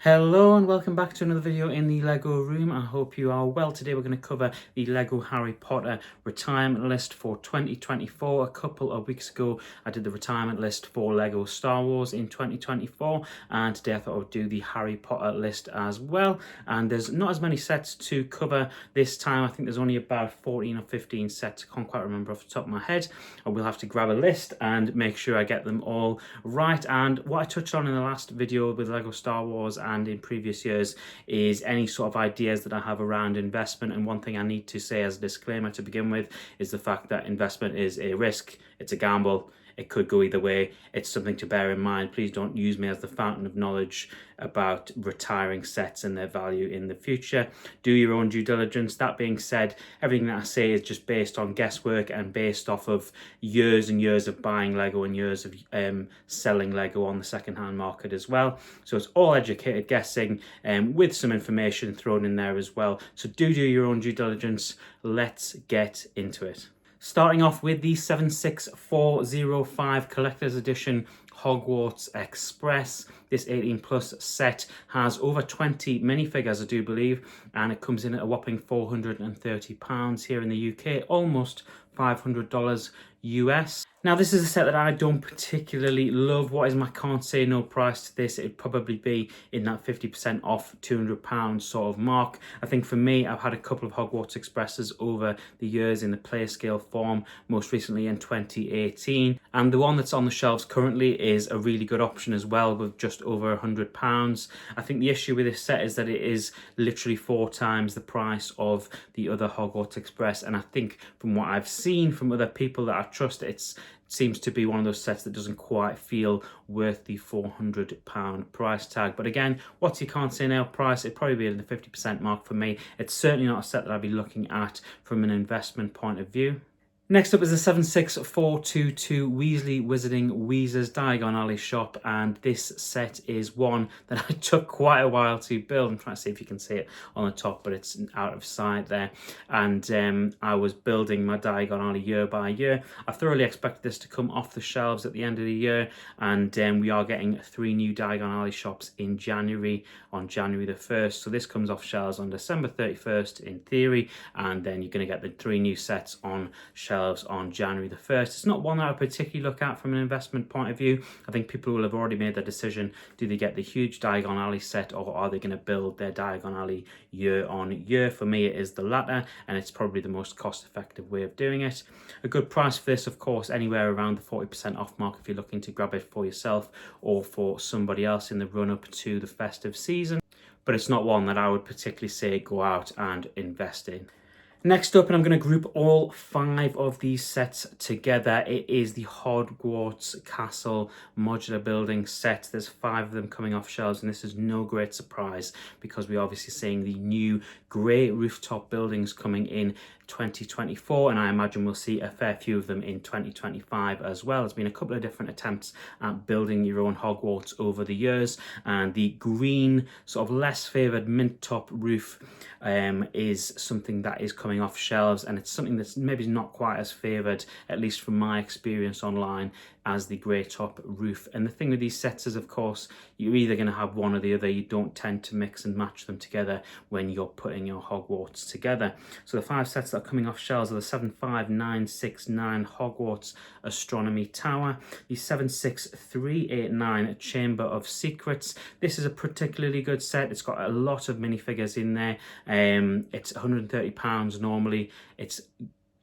Hello and welcome back to another video in the Lego room. I hope you are well. Today we're going to cover the Lego Harry Potter retirement list for 2024. A couple of weeks ago I did the retirement list for Lego Star Wars in 2024, and today I thought I would do the Harry Potter list as well. And there's not as many sets to cover this time. I think there's only about 14 or 15 sets. I can't quite remember off the top of my head. I will have to grab a list and make sure I get them all right. And what I touched on in the last video with Lego Star Wars and in previous years is any sort of ideas that I have around investment. And one thing I need to say as a disclaimer to begin with is the fact that investment is a risk, it's a gamble. It could go either way. It's something to bear in mind. Please don't use me as the fountain of knowledge about retiring sets and their value in the future. Do your own due diligence. That being said, everything that I say is just based on guesswork and based off of years and years of buying Lego and years of selling Lego on the second-hand market as well. So it's all educated guessing with some information thrown in there as well. So do your own due diligence. Let's get into it. Starting off with the 76405 Collector's Edition Hogwarts Express. This 18 plus set has over 20 minifigures, I do believe, and it comes in at a whopping £430 here in the UK, almost $500 US. Now, this is a set that I don't particularly love. What is my can't say no price to this? It'd probably be in that 50% off £200 sort of mark. I think for me, I've had a couple of Hogwarts Expresses over the years in the player scale form, most recently in 2018. And the one that's on the shelves currently is a really good option as well, with just over £100. I think the issue with this set is that it is literally 4 times the price of the other Hogwarts Express. And I think from what I've seen from other people that I trust, it seems to be one of those sets that doesn't quite feel worth the £400 price tag. But again, what's your can't say no price? It'd probably be in the 50% mark for me. It's certainly not a set that I'd be looking at from an investment point of view. Next up is the 76422 Weasley Wizarding Wheezers Diagon Alley shop, and this set is one that I took quite a while to build. I'm trying to see if you can see it on the top, but it's out of sight there. And I was building my Diagon Alley year by year. I thoroughly expected this to come off the shelves at the end of the year, and we are getting 3 new Diagon Alley shops in January, on January the 1st. So this comes off shelves on December 31st in theory, and then you're going to get the 3 new sets on shelves on January the 1st. It's not one that I particularly look at from an investment point of view. I think people will have already made their decision. Do they get the huge Diagon Alley set, or are they going to build their Diagon Alley year on year? For me, it is the latter, and it's probably the most cost-effective way of doing it. A good price for this, of course, anywhere around the 40% off mark if you're looking to grab it for yourself or for somebody else in the run-up to the festive season. But it's not one that I would particularly say go out and invest in. Next up, and I'm going to group all 5 of these sets together, it is the Hogwarts Castle modular building set. There's 5 of them coming off shelves, and this is no great surprise because we're obviously seeing the new grey rooftop buildings coming in 2024, and I imagine we'll see a fair few of them in 2025 as well. There's been a couple of different attempts at building your own Hogwarts over the years, and the green sort of less favoured mint top roof is something that is coming off shelves, and it's something that's maybe not quite as favoured, at least from my experience online, as the grey top roof. And the thing with these sets is, of course, you're either going to have one or the other. You don't tend to mix and match them together when you're putting your Hogwarts together. So the 5 sets that are coming off shelves are the 75969 Hogwarts Astronomy Tower, the 76389 Chamber of Secrets. This is a particularly good set. It's got a lot of minifigures in there. It's £130 normally. It's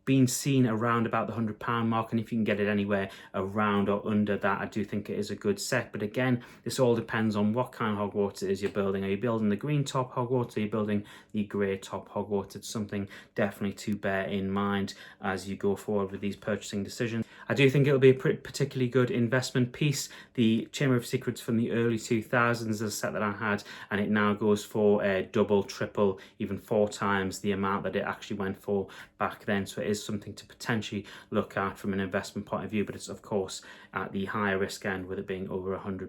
been seen around about the £100 mark, and if you can get it anywhere around or under that, I do think it is a good set. But again, this all depends on what kind of Hogwarts it is you're building. Are you building the green top Hogwarts, or are you building the grey top Hogwarts? It's something definitely to bear in mind as you go forward with these purchasing decisions. I do think it'll be a particularly good investment piece. The Chamber of Secrets from the early 2000s is a set that I had, and it now goes for double, triple, even 4 times the amount that it actually went for back then. So it is something to potentially look at from an investment point of view, but it's of course at the higher risk end with it being over £100.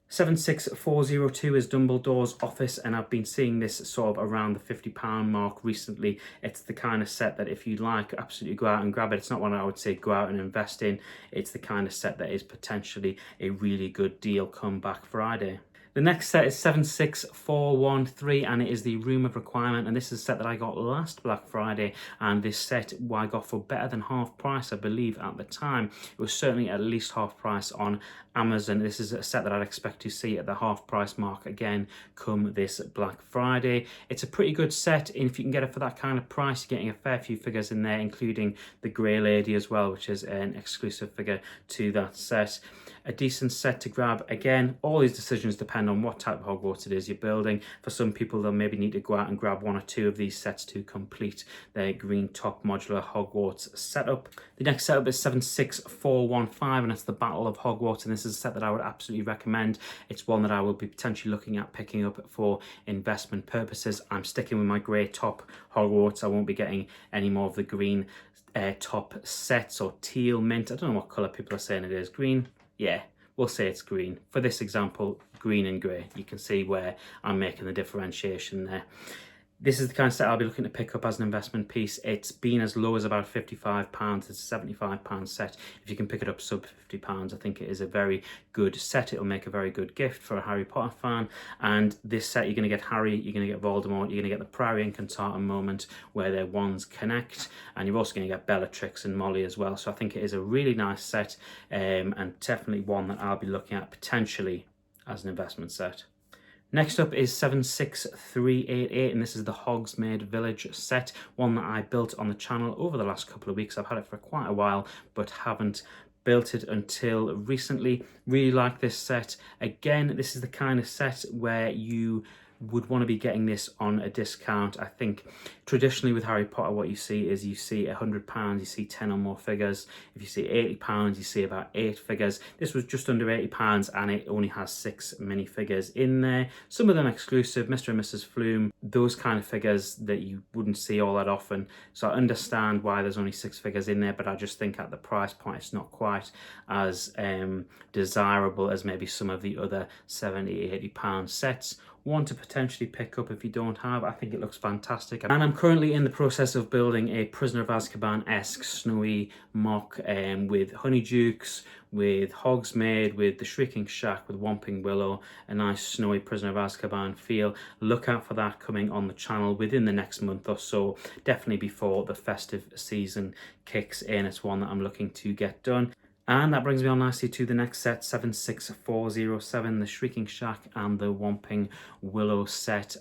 76402 is Dumbledore's Office, and I've been seeing this sort of around the £50 mark recently. It's the kind of set that if you'd like, absolutely go out and grab it. It's not one I would say go out and invest in. It's the kind of set that is potentially a really good deal come Black Friday. The next set is 76413 and it is the Room of Requirement, and this is a set that I got last Black Friday, and this set I got for better than half price, I believe, at the time. It was certainly at least half price on Amazon. This is a set that I'd expect to see at the half price mark again come this Black Friday. It's a pretty good set, and if you can get it for that kind of price, you're getting a fair few figures in there, including the Grey Lady as well, which is an exclusive figure to that set. A decent set to grab. Again, all these decisions depend on what type of Hogwarts it is you're building. For some people, they'll maybe need to go out and grab one or two of these sets to complete their green top modular Hogwarts setup. The next setup is 76415, and that's the Battle of Hogwarts, and this is a set that I would absolutely recommend. It's one that I will be potentially looking at picking up for investment purposes. I'm sticking with my grey top Hogwarts. I won't be getting any more of the green top sets or teal mint. I don't know what colour people are saying it is. Green? Yeah, we'll say it's green. For this example, green and grey. You can see where I'm making the differentiation there. This is the kind of set I'll be looking to pick up as an investment piece. It's been as low as about £55. It's a £75 set. If you can pick it up sub £50, I think it is a very good set. It'll make a very good gift for a Harry Potter fan. And this set, you're going to get Harry, you're going to get Voldemort, you're going to get the Priory and Cantata moment where their wands connect. And you're also going to get Bellatrix and Molly as well. So I think it is a really nice set, and definitely one that I'll be looking at potentially as an investment set. Next up is 76388, and this is the Hogsmeade Village set, one that I built on the channel over the last couple of weeks. I've had it for quite a while, but haven't built it until recently. Really like this set. Again, this is the kind of set where you would want to be getting this on a discount. I think traditionally with Harry Potter, what you see is you see £100, you see 10 or more figures. If you see £80, you see about 8 figures. This was just under £80 and it only has 6 minifigures in there. Some of them exclusive, Mr. and Mrs. Flume, those kind of figures that you wouldn't see all that often. So I understand why there's only 6 figures in there, but I just think at the price point, it's not quite as desirable as maybe some of the other £70, £80 sets. One to potentially pick up if you don't have. I think it looks fantastic. And I'm currently in the process of building a Prisoner of Azkaban-esque snowy mock with Honeydukes, with Hogsmeade, with the Shrieking Shack, with Whomping Willow, a nice snowy Prisoner of Azkaban feel. Look out for that coming on the channel within the next month or so, definitely before the festive season kicks in. It's one that I'm looking to get done. And that brings me on nicely to the next set, 76407, the Shrieking Shack and the Whomping Willow set.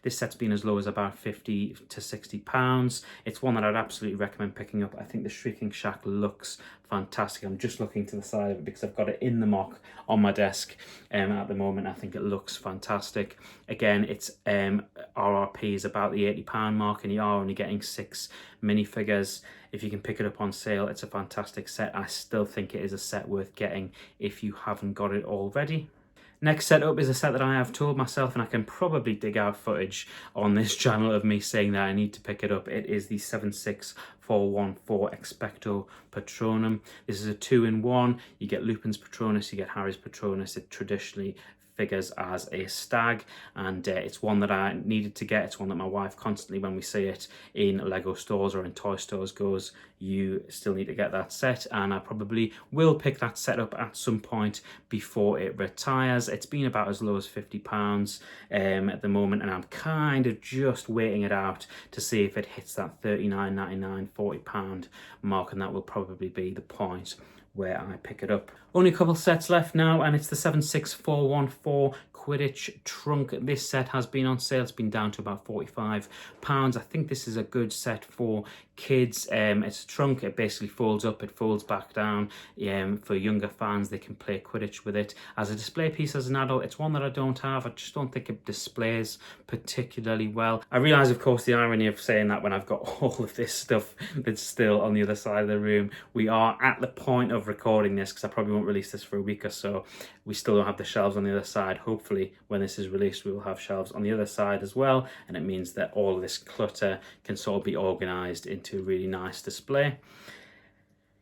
This set's been as low as about £50 to £60. It's one that I'd absolutely recommend picking up. I think the Shrieking Shack looks fantastic. I'm just looking to the side of it because I've got it in the mock on my desk at the moment. I think it looks fantastic. Again, its RRP is about the £80 mark, and you are only getting 6 minifigures. If you can pick it up on sale, it's a fantastic set. I still think it is a set worth getting if you haven't got it already. Next setup is a set that I have told myself, and I can probably dig out footage on this channel of me saying that I need to pick it up. It is the 76414 Expecto Patronum. This is a 2-in-1. You get Lupin's Patronus, you get Harry's Patronus. It traditionally figures as a stag, and it's one that I needed to get. It's one that my wife constantly, when we see it in Lego stores or in toy stores, goes, you still need to get that set, and I probably will pick that set up at some point before it retires. It's been about as low as £50 at the moment, and I'm kind of just waiting it out to see if it hits that £39.99, £40 mark, and that will probably be the point where I pick it up. Only a couple sets left now, and it's the 76414 Quidditch trunk. This set has been on sale. It's been down to about £45. I think this is a good set for kids. It's a trunk. It basically folds up, it folds back down. For younger fans, they can play Quidditch with it. As a display piece as an adult, it's one that I don't have. I just don't think it displays particularly well. I realise, of course, the irony of saying that when I've got all of this stuff that's still on the other side of the room. We are at the point of recording this, because I probably won't release this for a week or so. We still don't have the shelves on the other side. Hopefully, when this is released, we will have shelves on the other side as well, and it means that all of this clutter can sort of be organised into a really nice display.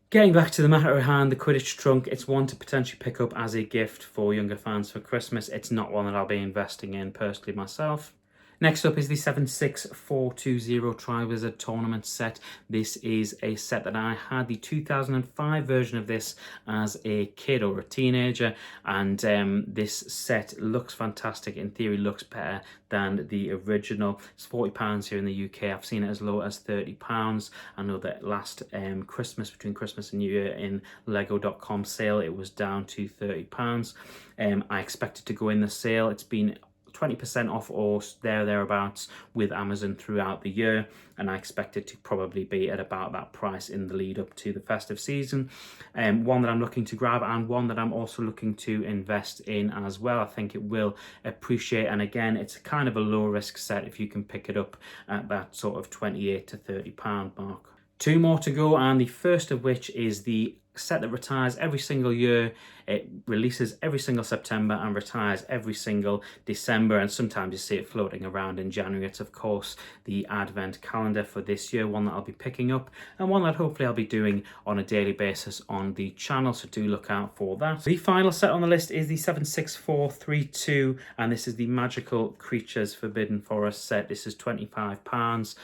Getting back to the matter at hand, the Quidditch trunk, it's one to potentially pick up as a gift for younger fans for Christmas. It's not one that I'll be investing in personally myself. Next up is the 76420 Triwizard Tournament set. This is a set that I had the 2005 version of this as a kid or a teenager, and this set looks fantastic. In theory, looks better than the original. It's £40 here in the UK. I've seen it as low as £30. I know that last Christmas, between Christmas and New Year, in Lego.com sale, it was down to £30. I expect it to go in the sale. It's been 20% off or thereabouts with Amazon throughout the year, and I expect it to probably be at about that price in the lead up to the festive season. One that I'm looking to grab, and one that I'm also looking to invest in as well. I think it will appreciate, and again, it's a kind of a low risk set if you can pick it up at that sort of £28 to £30 mark. Two more to go, and the first of which is the set that retires every single year. It releases every single September and retires every single December, and sometimes you see it floating around in January. It's of course the Advent calendar for this year, one that I'll be picking up and one that hopefully I'll be doing on a daily basis on the channel, so do look out for that. The final set on the list is the 76432, and this is the Magical Creatures Forbidden Forest set. This is £25.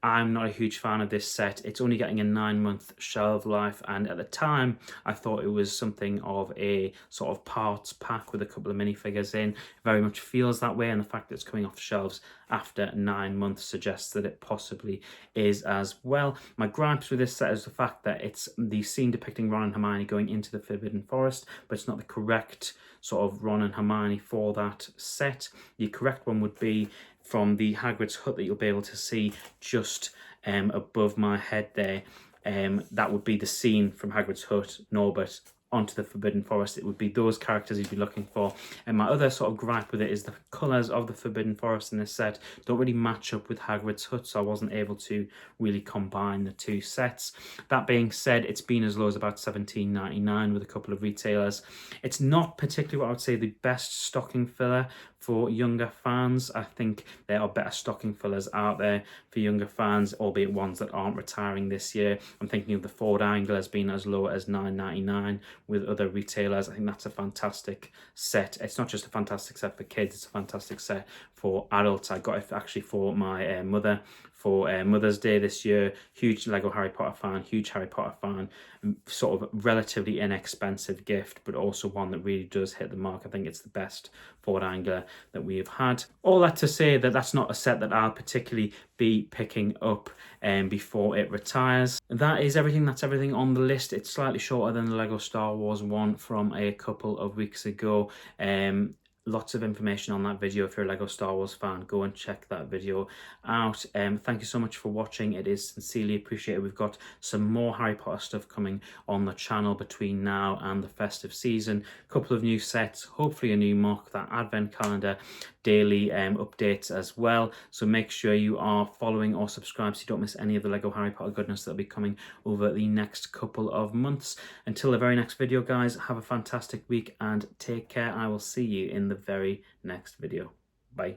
I'm not a huge fan of this set. It's only getting a 9-month shelf life, and at the time I thought it was something of a sort of parts pack with a couple of minifigures in. It very much feels that way, and the fact that it's coming off the shelves after 9 months suggests that it possibly is as well. My gripes with this set is the fact that it's the scene depicting Ron and Hermione going into the Forbidden Forest, but it's not the correct sort of Ron and Hermione for that set. The correct one would be from the Hagrid's hut that you'll be able to see just above my head there. That would be the scene from Hagrid's hut, Norbert, onto the Forbidden Forest. It would be those characters you'd be looking for. And my other sort of gripe with it is the colours of the Forbidden Forest in this set don't really match up with Hagrid's hut, so I wasn't able to really combine the two sets. That being said, it's been as low as about £17.99 with a couple of retailers. It's not particularly what I would say the best stocking filler for younger fans. I think there are better stocking fillers out there for younger fans, albeit ones that aren't retiring this year. I'm thinking of the Ford Angler has been as low as £9.99 with other retailers. I think that's a fantastic set. It's not just a fantastic set for kids, it's a fantastic set for adults. I got it actually for my mother for Mother's Day this year. Huge Lego Harry Potter fan, huge Harry Potter fan. Sort of relatively inexpensive gift, but also one that really does hit the mark. I think it's the best Ford Angler that we have had. All that to say that that's not a set that I'll particularly be picking up before it retires. That is everything. That's everything on the list. It's slightly shorter than the Lego Star Wars one from a couple of weeks ago. Lots of information on that video. If you're a Lego Star Wars fan, go and check that video out. Thank you so much for watching. It is sincerely appreciated. We've got some more Harry Potter stuff coming on the channel between now and the festive season. A couple of new sets, hopefully a new MOC, that Advent calendar, daily updates as well. So make sure you are following or subscribed so you don't miss any of the Lego Harry Potter goodness that'll be coming over the next couple of months. Until the very next video, guys, have a fantastic week and take care. I will see you in the very next video. Bye.